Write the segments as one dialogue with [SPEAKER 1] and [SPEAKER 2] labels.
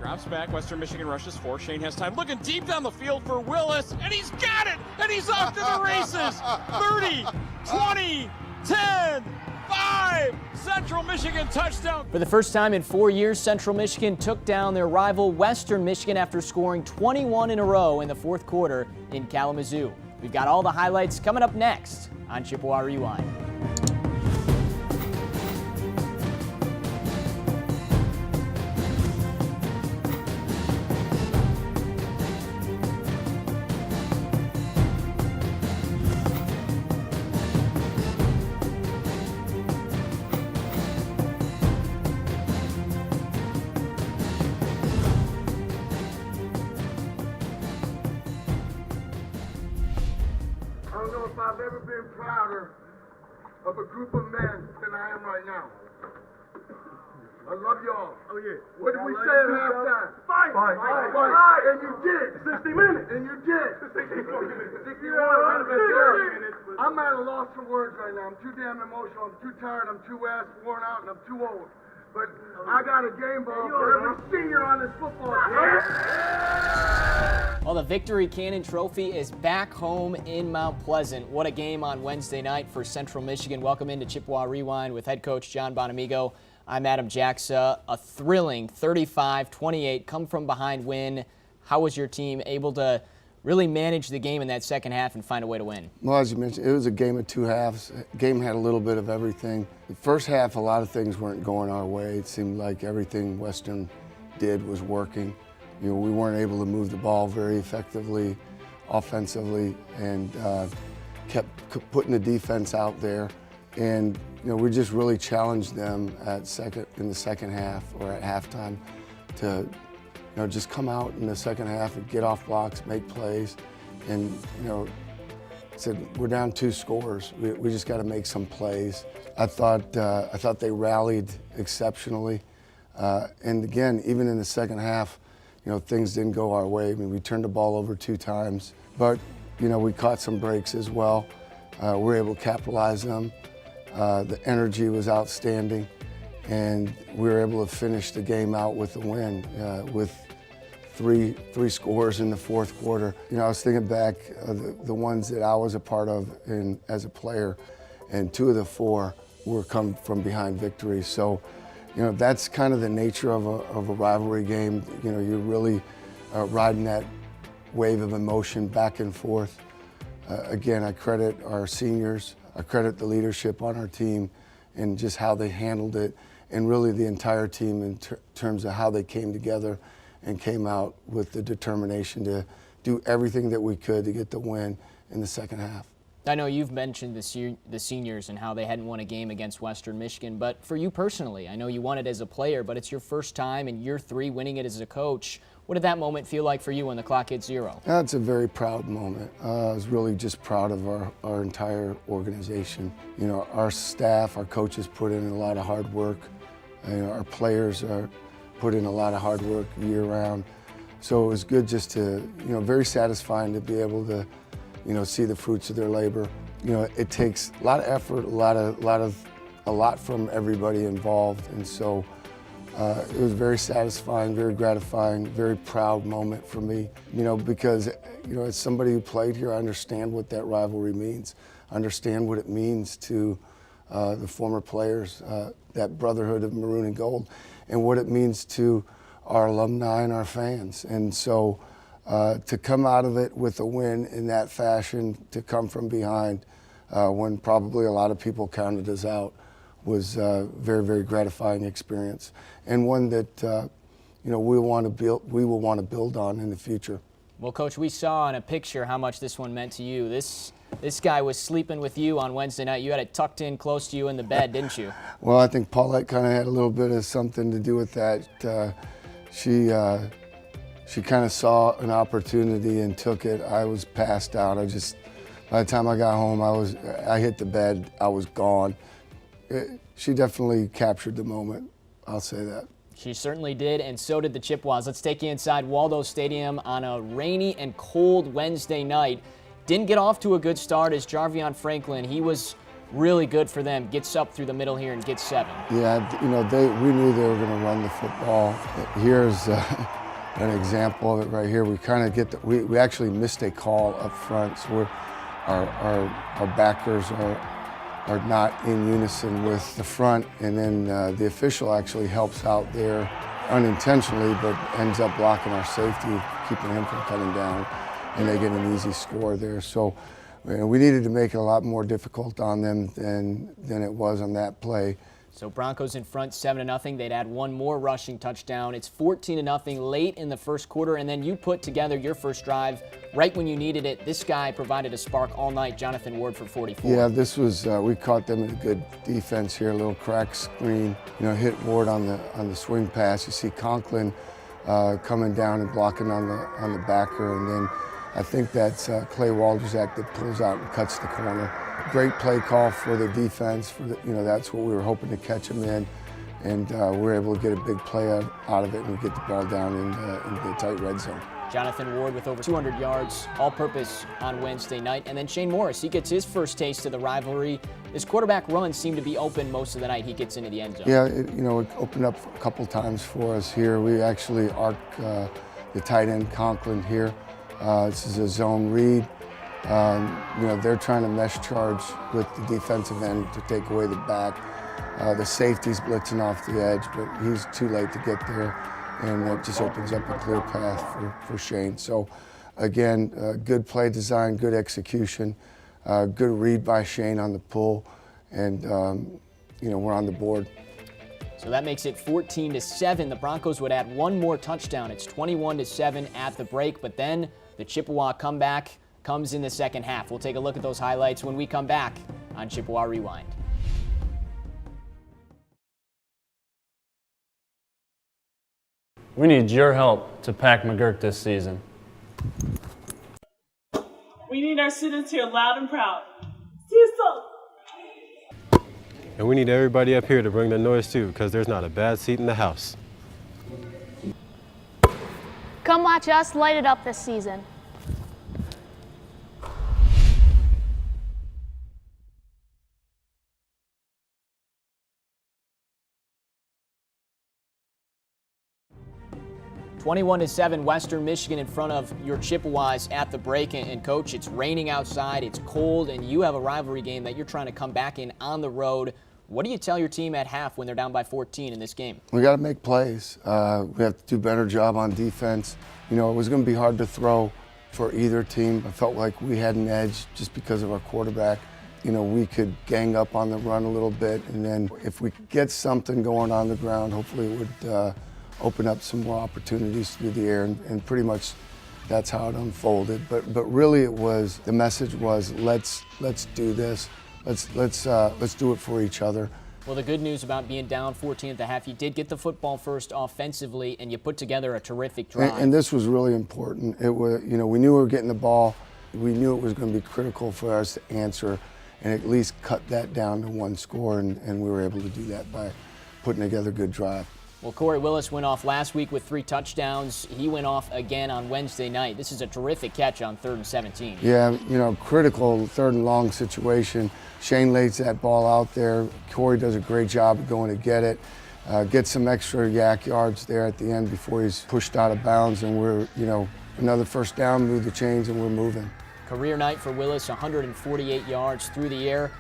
[SPEAKER 1] Drops back. Western Michigan rushes 4. Shane has time. Looking deep down the field for Willis. And he's got it. And he's off to the races. 30, 20, 10, 5. Central Michigan touchdown.
[SPEAKER 2] For the first time in 4 years, Central Michigan took down their rival Western Michigan after scoring 21 in a row in the fourth quarter in Kalamazoo. We've got all the highlights coming up next on Chippewa Rewind.
[SPEAKER 3] I don't know if I've ever been prouder of a group of men than I am right now. I love y'all. Oh, yeah. What did we say at halftime? Fight! Fight! Fight! Fight! And you did. 60 minutes. And you did. 61 minutes. I'm at a loss for words right now. I'm too damn emotional. I'm too tired. I'm too ass worn out, and I'm too old. But I got a game ball for every senior on this football team.
[SPEAKER 2] Well, the Victory Cannon Trophy is back home in Mount Pleasant. What a game on Wednesday night for Central Michigan. Welcome into Chippewa Rewind with head coach John Bonamigo. I'm Adam Jacksa. A thrilling 35-28 come-from-behind win. How was your team able to really manage the game in that second half and find a way to win?
[SPEAKER 4] Well, as you mentioned, it was a game of two halves. The game had a little bit of everything. The first half, a lot of things weren't going our way. It seemed like everything Western did was working. You know, we weren't able to move the ball very effectively offensively, and kept putting the defense out there. And you know, we just really challenged them in the second half or at halftime to just come out in the second half and get off blocks, make plays, and said we're down 2 scores. We just got to make some plays. I thought they rallied exceptionally, and again, even in the second half, things didn't go our way. I mean, we turned the ball over 2 times, but we caught some breaks as well. We were able to capitalize them. The energy was outstanding, and we were able to finish the game out with a win with three scores in the fourth quarter. I was thinking back the ones that I was a part of as a player, and 2 of the 4 were come from behind victories. So, that's kind of the nature of a rivalry game. You're really riding that wave of emotion back and forth. Again, I credit our seniors. I credit the leadership on our team and just how they handled it, and really the entire team in terms of how they came together and came out with the determination to do everything that we could to get the win in the second half.
[SPEAKER 2] I know you've mentioned the seniors and how they hadn't won a game against Western Michigan, but for you personally, I know you won it as a player, but it's your first time in year 3 winning it as a coach. What did that moment feel like for you when the clock hit 0?
[SPEAKER 4] It's a very proud moment. I was really just proud of our entire organization. Our staff, our coaches put in a lot of hard work. Our players put in a lot of hard work year-round. So it was good just to, very satisfying to be able to, see the fruits of their labor. It takes a lot of effort, a lot from everybody involved, and so it was very satisfying, very gratifying, very proud moment for me. Because as somebody who played here, I understand what that rivalry means. I understand what it means to the former players, that brotherhood of maroon and gold, and what it means to our alumni and our fans. And so to come out of it with a win in that fashion, to come from behind when probably a lot of people counted us out, was a very, very gratifying experience, and one that we will want to build on in the future.
[SPEAKER 2] Well, Coach, we saw in a picture how much this one meant to you. This guy was sleeping with you on Wednesday night. You had it tucked in close to you in the bed, didn't you? Well,
[SPEAKER 4] I think Paulette kind of had a little bit of something to do with that. She kind of saw an opportunity and took it. I was passed out. By the time I got home, I hit the bed. I was gone. She definitely captured the moment, I'll say that.
[SPEAKER 2] She certainly did, and so did the Chippewas. Let's take you inside Waldo Stadium on a rainy and cold Wednesday night. Didn't get off to a good start as Jarvion Franklin. He was really good for them. Gets up through the middle here and gets 7.
[SPEAKER 4] Yeah, we knew they were going to run the football. Here's an example of it right here. We kind of we actually missed a call up front, so our backers are not in unison with the front, and then the official actually helps out there unintentionally, but ends up blocking our safety, keeping him from cutting down, and they get an easy score there. So we needed to make it a lot more difficult on them than it was on that play.
[SPEAKER 2] So Broncos in front 7-0. They'd add one more rushing touchdown. It's 14-0 late in the first quarter, and then you put together your first drive right when you needed it. This guy provided a spark all night, Jonathan Ward for 44.
[SPEAKER 4] Yeah, this was we caught them in a good defense here. A little crack screen, hit Ward on the swing pass. You see Conklin coming down and blocking on the backer, and then I think that's Clay Walderzak that pulls out and cuts the corner. Great play call for the defense. That's what we were hoping to catch him in, and we were able to get a big play out of it and get the ball down into the tight red zone.
[SPEAKER 2] Jonathan Ward with over 200 yards, all-purpose on Wednesday night. And then Shane Morris, he gets his first taste of the rivalry. His quarterback runs seemed to be open most of the night. He gets into the end zone.
[SPEAKER 4] Yeah, it opened up a couple times for us here. We actually arc the tight end Conklin here. This is a zone read. They're trying to mesh charge with the defensive end to take away the back. The safety's blitzing off the edge, but he's too late to get there, and it just opens up a clear path for Shane. So, again, good play design, good execution, good read by Shane on the pull, and we're on the board.
[SPEAKER 2] So that makes it 14-7. The Broncos would add one more touchdown. It's 21-7 at the break, but then the Chippewa comeback comes in the second half. We'll take a look at those highlights when we come back on Chippewa Rewind.
[SPEAKER 5] We need your help to pack McGurk this season.
[SPEAKER 6] We need our students here loud and proud. Houston!
[SPEAKER 7] And we need everybody up here to bring the noise too, because there's not a bad seat in the house.
[SPEAKER 8] Come watch us light it up this season.
[SPEAKER 2] (21-7) Western Michigan in front of your Chippewas at the break. And Coach, it's raining outside, it's cold, and you have a rivalry game that you're trying to come back in on the road. What do you tell your team at half when they're down by 14 in this game?
[SPEAKER 4] We got to make plays. We have to do a better job on defense. It was going to be hard to throw for either team. I felt like we had an edge just because of our quarterback. We could gang up on the run a little bit, and then if we get something going on the ground, hopefully it would open up some more opportunities through the air, and pretty much that's how it unfolded. But really the message was let's do this. Let's do it for each other.
[SPEAKER 2] Well, the good news about being down 14 at the half, you did get the football first offensively, and you put together a terrific drive.
[SPEAKER 4] And this was really important. It was, we knew we were getting the ball. We knew it was going to be critical for us to answer and at least cut that down to one score, and we were able to do that by putting together a good drive.
[SPEAKER 2] Well, Corey Willis went off last week with 3 touchdowns. He went off again on Wednesday night. This is a terrific catch on 3rd and 17.
[SPEAKER 4] Yeah, critical 3rd and long situation. Shane lays that ball out there. Corey does a great job of going to get it. Gets some extra yak yards there at the end before he's pushed out of bounds, and we're, another first down, move the chains, and we're moving.
[SPEAKER 2] Career night for Willis, 148 yards through the air.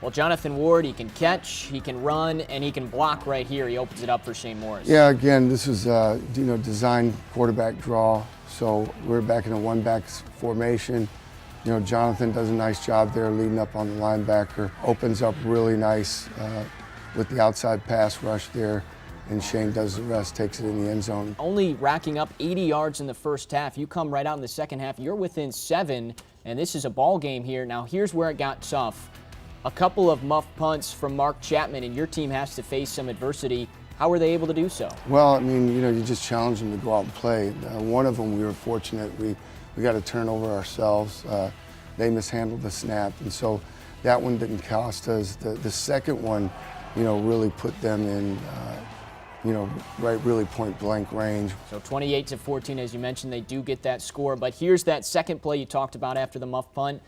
[SPEAKER 2] Well, Jonathan Ward, he can catch, he can run, and he can block right here. He opens it up for Shane Morris.
[SPEAKER 4] Yeah, again, this is design quarterback draw. So we're back in a one-back formation. Jonathan does a nice job there leading up on the linebacker. Opens up really nice with the outside pass rush there, and Shane does the rest, takes it in the end zone.
[SPEAKER 2] Only racking up 80 yards in the first half. You come right out in the second half. You're within 7, and this is a ball game here. Now, here's where it got tough. A couple of muff punts from Mark Chapman, and your team has to face some adversity. How were they able to do so?
[SPEAKER 4] Well, you just challenge them to go out and play. One of them, we were fortunate. We got a turnover ourselves. They mishandled the snap, and so that one didn't cost us. The second one, really put them in, really point-blank range.
[SPEAKER 2] So 28-14, as you mentioned, they do get that score. But here's that second play you talked about after the muff punt.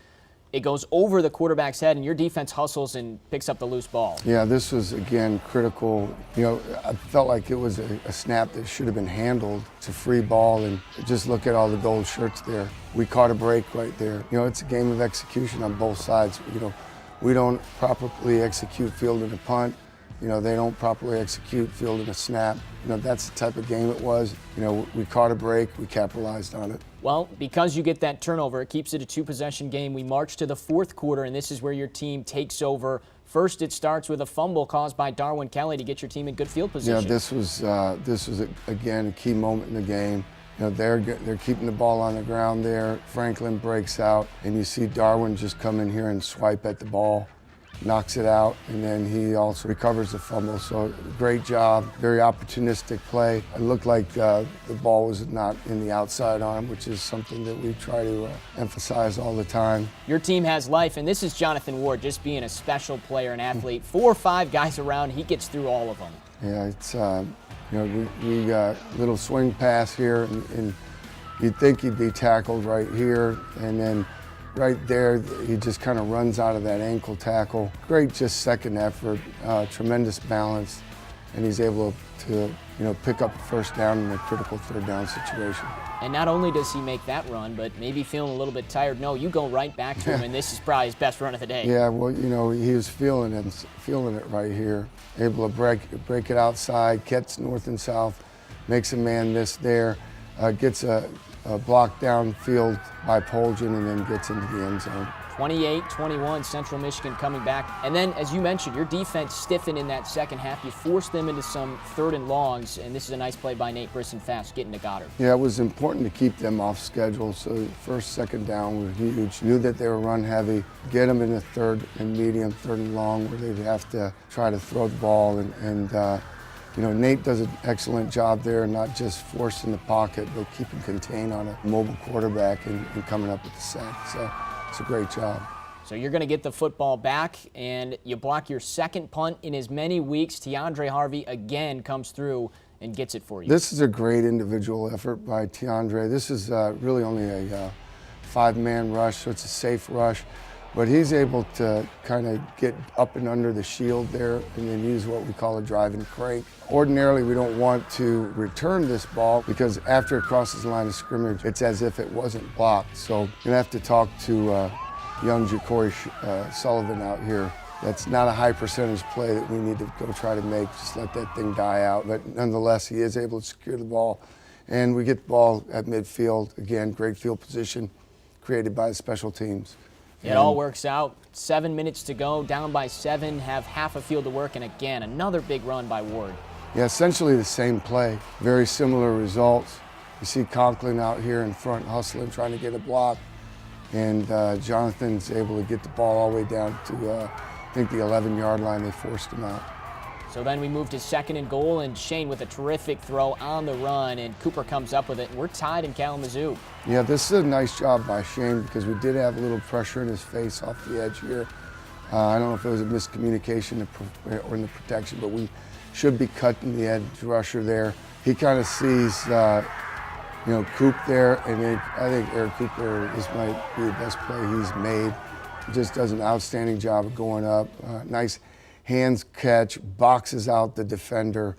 [SPEAKER 2] it goes over the quarterback's head, and your defense hustles and picks up the loose ball.
[SPEAKER 4] Yeah, this was, again, critical. You know, I felt like it was a snap that should have been handled. It's a free ball, and just look at all the gold shirts there. We caught a break right there. You know, it's a game of execution on both sides. You know, we don't properly execute fielding a punt. You know, they don't properly execute fielding a snap. You know, that's the type of game it was. You know, we caught a break, we capitalized on it.
[SPEAKER 2] Well, because you get that turnover, it keeps it a two-possession game. We march to the fourth quarter, and this is where your team takes over. First, it starts with a fumble caused by Darwin Kelly to get your team in good field position.
[SPEAKER 4] Yeah, this was again, a key moment in the game. You know, they're keeping the ball on the ground there. Franklin breaks out, and you see Darwin just come in here and swipe at the ball, knocks it out, and then he also recovers the fumble. So great job, very opportunistic play. It looked like the ball was not in the outside arm, which is something that we try to emphasize all the time.
[SPEAKER 2] Your team has life, and this is Jonathan Ward just being a special player and athlete. 4 or 5 guys around, he gets through all of them.
[SPEAKER 4] Yeah, it's, you know, we got a little swing pass here, and you'd think he'd be tackled right here, and then right there, he just kind of runs out of that ankle tackle. Great, just second effort, tremendous balance, and he's able to, you know, pick up a first down in a critical third down situation.
[SPEAKER 2] And not only does he make that run, but maybe feeling a little bit tired. No, you go right back to him, and this is probably his best run of the day.
[SPEAKER 4] Yeah, well, you know, he was feeling it right here. Able to break it outside, catch north and south, makes a man miss there, gets a block downfield by Poljan, and then gets into the end zone.
[SPEAKER 2] 28-21, Central Michigan coming back. And then, as you mentioned, your defense stiffened in that second half. You forced them into some third and longs, and this is a nice play by Nate Brisson-Fast getting to Goddard.
[SPEAKER 4] Yeah, it was important to keep them off schedule, so first, second down was huge. Knew that they were run heavy, get them in the third and medium, third and long, where they'd have to try to throw the ball, and you know, Nate does an excellent job there, not just forcing the pocket, but keeping contained on a mobile quarterback and coming up with the sack. So it's a great job.
[SPEAKER 2] So you're going to get the football back, and you block your second punt in as many weeks. Tiandre Harvey again comes through and gets it for you.
[SPEAKER 4] This is a great individual effort by Tiandre. This is really only a 5-man rush, so it's a safe rush. But he's able to kind of get up and under the shield there and then use what we call a drive and crank. Ordinarily, we don't want to return this ball because after it crosses the line of scrimmage, it's as if it wasn't blocked. So you're gonna have to talk to young Ja'Cory Sullivan out here. That's not a high percentage play that we need to go try to make. Just let that thing die out. But nonetheless, he is able to secure the ball. And we get the ball at midfield. Again, great field position created by the special teams.
[SPEAKER 2] It all works out. 7 minutes to go, down by 7, have half a field to work, and again, another big run by Ward.
[SPEAKER 4] Yeah, essentially the same play, very similar results. You see Conklin out here in front hustling, trying to get a block, and Jonathan's able to get the ball all the way down to, I think, the 11-yard line. They forced him out.
[SPEAKER 2] So then we move to 2nd and goal, and Shane with a terrific throw on the run, and Cooper comes up with it. We're tied in Kalamazoo.
[SPEAKER 4] Yeah, this is a nice job by Shane because we did have a little pressure in his face off the edge here. I don't know if it was a miscommunication or in the protection, but we should be cutting the edge rusher there. He kind of sees, you know, Coop there, and I think Eric Cooper, this might be the best play he's made. He just does an outstanding job of going up. Nice hands catch, boxes out the defender,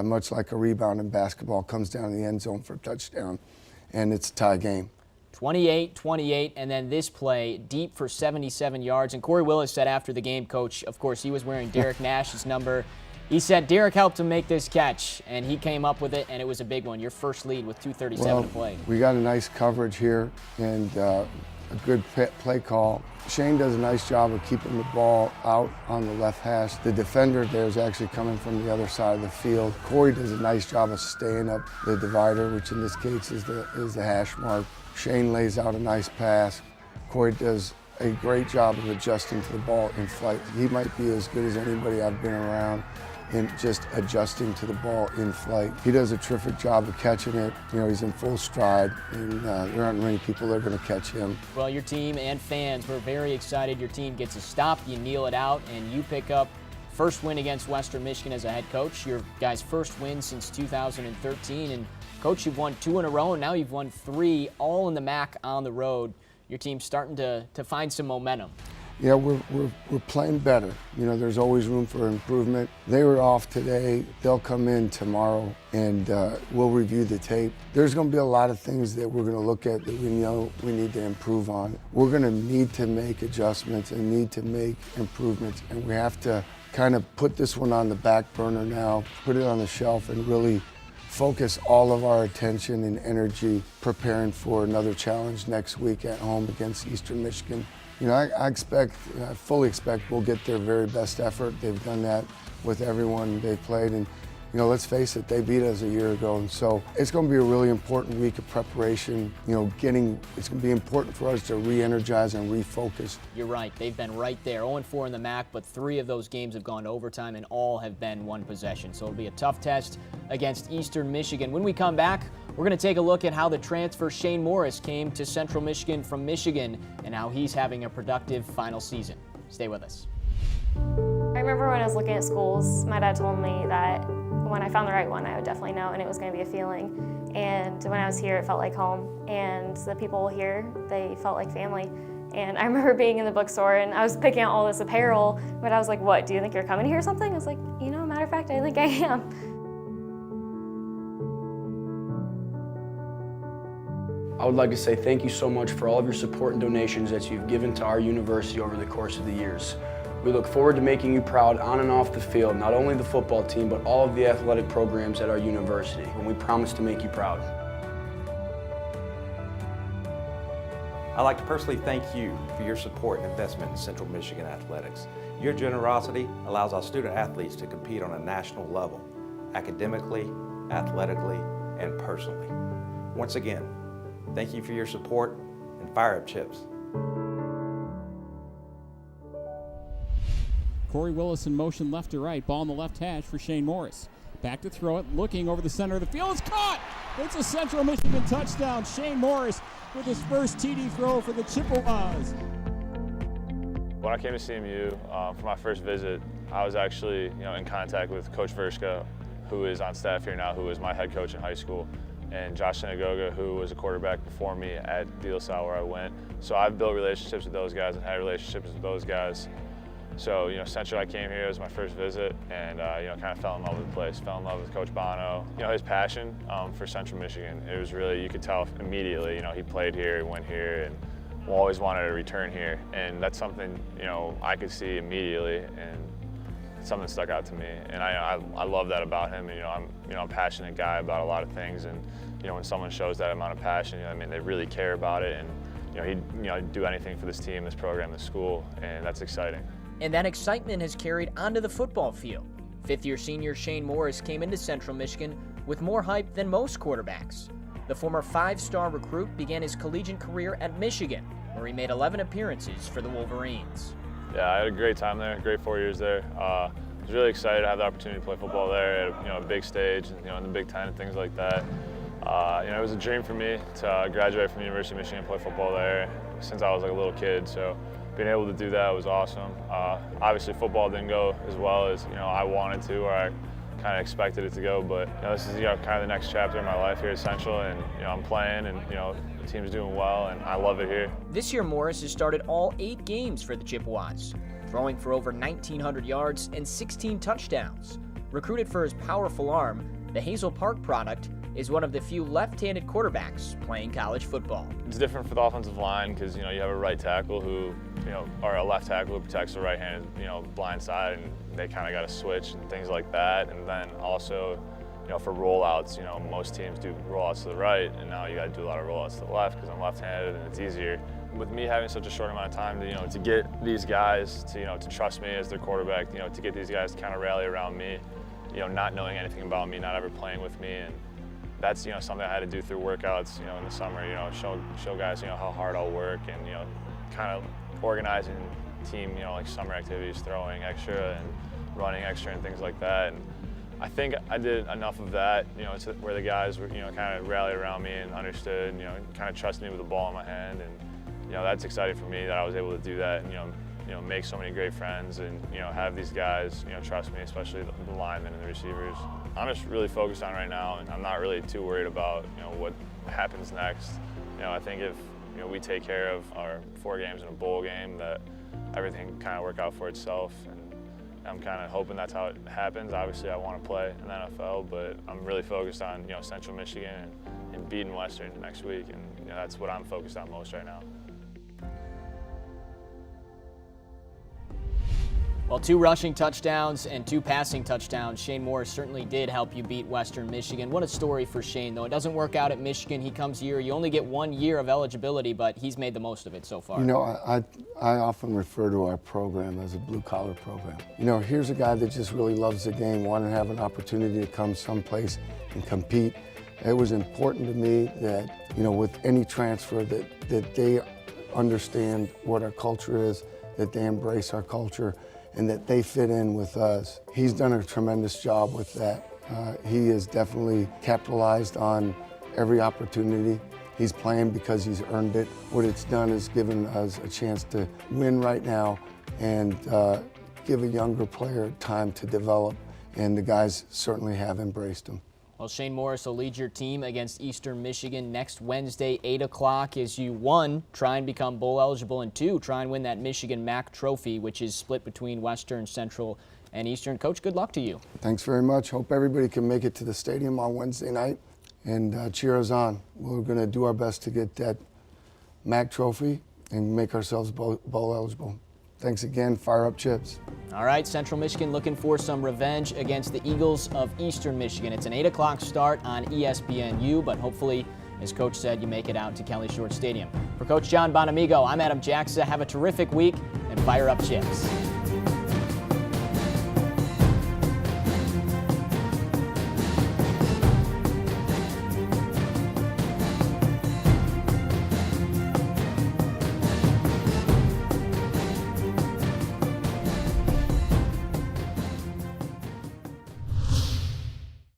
[SPEAKER 4] much like a rebound in basketball, comes down in the end zone for a touchdown, and it's a tie game.
[SPEAKER 2] 28-28, and then this play, deep for 77 yards. And Corey Willis said after the game, Coach, of course, he was wearing Derek Nash's number. He said Derek helped him make this catch, and he came up with it, and it was a big one. Your first lead with 2:37 to play.
[SPEAKER 4] We got a nice coverage here, and a good play call. Shane does a nice job of keeping the ball out on the left hash. The defender there is actually coming from the other side of the field. Corey does a nice job of staying up the divider, which in this case is the hash mark. Shane lays out a nice pass. Corey does a great job of adjusting to the ball in flight. He might be as good as anybody I've been around in just adjusting to the ball in flight. He does a terrific job of catching it. You know, he's in full stride, and there aren't many people that are going to catch him.
[SPEAKER 2] Well, your team and fans were very excited. Your team gets a stop, you kneel it out, and you pick up first win against Western Michigan as a head coach. Your guys' first win since 2013. And, Coach, you've won 2 in a row, and now you've won 3, all in the MAC on the road. your team's starting to find some momentum.
[SPEAKER 4] Yeah, we're playing better. You know, there's always room for improvement. They were off today. They'll come in tomorrow, and we'll review the tape. There's going to be a lot of things that we're going to look at that we know we need to improve on. We're going to need to make adjustments and need to make improvements, and we have to kind of put this one on the back burner now, put it on the shelf, and really focus all of our attention and energy preparing for another challenge next week at home against Eastern Michigan. You know, I fully expect we'll get their very best effort. They've done that with everyone they've played, and you know, let's face it, they beat us a year ago, and so it's going to be a really important week of preparation. You know, it's going to be important for us to re-energize and refocus.
[SPEAKER 2] You're right, they've been right there, 0-4 in the MAC, but 3 of those games have gone to overtime, and all have been one possession. So it'll be a tough test against Eastern Michigan. When we come back, we're going to take a look at how the transfer Shane Morris came to Central Michigan from Michigan and how he's having a productive final season. Stay with us.
[SPEAKER 9] I remember when I was looking at schools, my dad told me that when I found the right one, I would definitely know, and it was going to be a feeling. And when I was here, it felt like home. And the people here, they felt like family. And I remember being in the bookstore, and I was picking out all this apparel, but I was like, what, do you think you're coming here or something? I was like, you know, matter of fact, I think I am.
[SPEAKER 10] I would like to say thank you so much for all of your support and donations that you've given to our university over the course of the years. We look forward to making you proud on and off the field, not only the football team, but all of the athletic programs at our university, and we promise to make you proud.
[SPEAKER 11] I'd like to personally thank you for your support and investment in Central Michigan athletics. Your generosity allows our student athletes to compete on a national level, academically, athletically, and personally. Once again, thank you for your support, and fire up Chips.
[SPEAKER 1] Corey Willis in motion left to right. Ball in the left hash for Shane Morris. Back to throw it, looking over the center of the field. It's caught! It's a Central Michigan touchdown. Shane Morris with his first TD throw for the Chippewas.
[SPEAKER 5] When I came to CMU for my first visit, I was actually in contact with Coach Verska, who is on staff here now, who was my head coach in high school, and Josh Synagoga, who was a quarterback before me at De La Salle where I went. So I've built relationships with those guys and had relationships with those guys. So, Central, I came here, it was my first visit, and, kind of fell in love with the place, fell in love with Coach Bono. His passion for Central Michigan, it was really, you could tell immediately, he played here, went here, and always wanted to return here. And that's something, I could see immediately, and something stuck out to me. And I love that about him. I'm a passionate guy about a lot of things, and, when someone shows that amount of passion, they really care about it, and, he'd do anything for this team, this program, this school, and that's exciting.
[SPEAKER 2] And that excitement has carried onto the football field. Fifth-year senior Shane Morris came into Central Michigan with more hype than most quarterbacks. The former 5-star recruit began his collegiate career at Michigan, where he made 11 appearances for the Wolverines.
[SPEAKER 5] Yeah, I had a great time there, great 4 years there. I was really excited to have the opportunity to play football there at a big stage, and, in the Big Ten and things like that. It was a dream for me to graduate from the University of Michigan and play football there since I was like a litof kid. So being able to do that was awesome. Obviously, football didn't go as well as I wanted to, or I kind of expected it to go. But this is kind of the next chapter in my life here at Central, and I'm playing, and the team's doing well, and I love it here.
[SPEAKER 2] This year, Morris has started all 8 games for the Chippewas, throwing for over 1,900 yards and 16 touchdowns. Recruited for his powerful arm, the Hazel Park product is one of the few left-handed quarterbacks playing college football.
[SPEAKER 5] It's different for the offensive line because you have a right tackle who, or a left tackle who protects the right-handed, blind side, and they kind of got to switch and things like that. And then also, for rollouts, most teams do rollouts to the right, and now you got to do a lot of rollouts to the left because I'm left-handed and it's easier. With me having such a short amount of time to, to get these guys to, to trust me as their quarterback, to get these guys to kind of rally around me, not knowing anything about me, not ever playing with me, and that's something I had to do through workouts, in the summer, show guys, how hard I'll work, and kind of organizing team, like summer activities, throwing extra and running extra and things like that. And I think I did enough of that, to where the guys were, kind of rallied around me and understood, kind of trusted me with the ball in my hand, and that's exciting for me that I was able to do that, and make so many great friends, and have these guys, trust me, especially the linemen and the receivers. I'm just really focused on right now, and I'm not really too worried about what happens next. I think if we take care of our 4 games in a bowl game, that everything kind of work out for itself. And I'm kind of hoping that's how it happens. Obviously, I want to play in the NFL, but I'm really focused on Central Michigan and beating Western next week, and that's what I'm focused on most right now.
[SPEAKER 2] Well, 2 rushing touchdowns and 2 passing touchdowns. Shane Morris certainly did help you beat Western Michigan. What a story for Shane, though. It doesn't work out at Michigan. He comes here. You only get 1 year of eligibility, but he's made the most of it so far.
[SPEAKER 4] I often refer to our program as a blue-collar program. Here's a guy that just really loves the game, wanted to have an opportunity to come someplace and compete. It was important to me that, with any transfer, that they understand what our culture is, that they embrace our culture, and that they fit in with us. He's done a tremendous job with that. He has definitely capitalized on every opportunity. He's playing because he's earned it. What it's done is given us a chance to win right now and give a younger player time to develop, and the guys certainly have embraced him.
[SPEAKER 2] Well, Shane Morris will lead your team against Eastern Michigan next Wednesday, 8 o'clock, as you, 1, try and become bowl eligible, and 2, try and win that Michigan MAC trophy, which is split between Western, Central, and Eastern. Coach, good luck to you.
[SPEAKER 4] Thanks very much. Hope everybody can make it to the stadium on Wednesday night and cheer us on. We're going to do our best to get that MAC trophy and make ourselves bowl eligible. Thanks again. Fire up Chips.
[SPEAKER 2] All right, Central Michigan looking for some revenge against the Eagles of Eastern Michigan. It's an 8 o'clock start on ESPNU, but hopefully, as Coach said, you make it out to Kelly Short Stadium. For Coach John Bonamigo, I'm Adam Jackson. Have a terrific week and fire up Chips.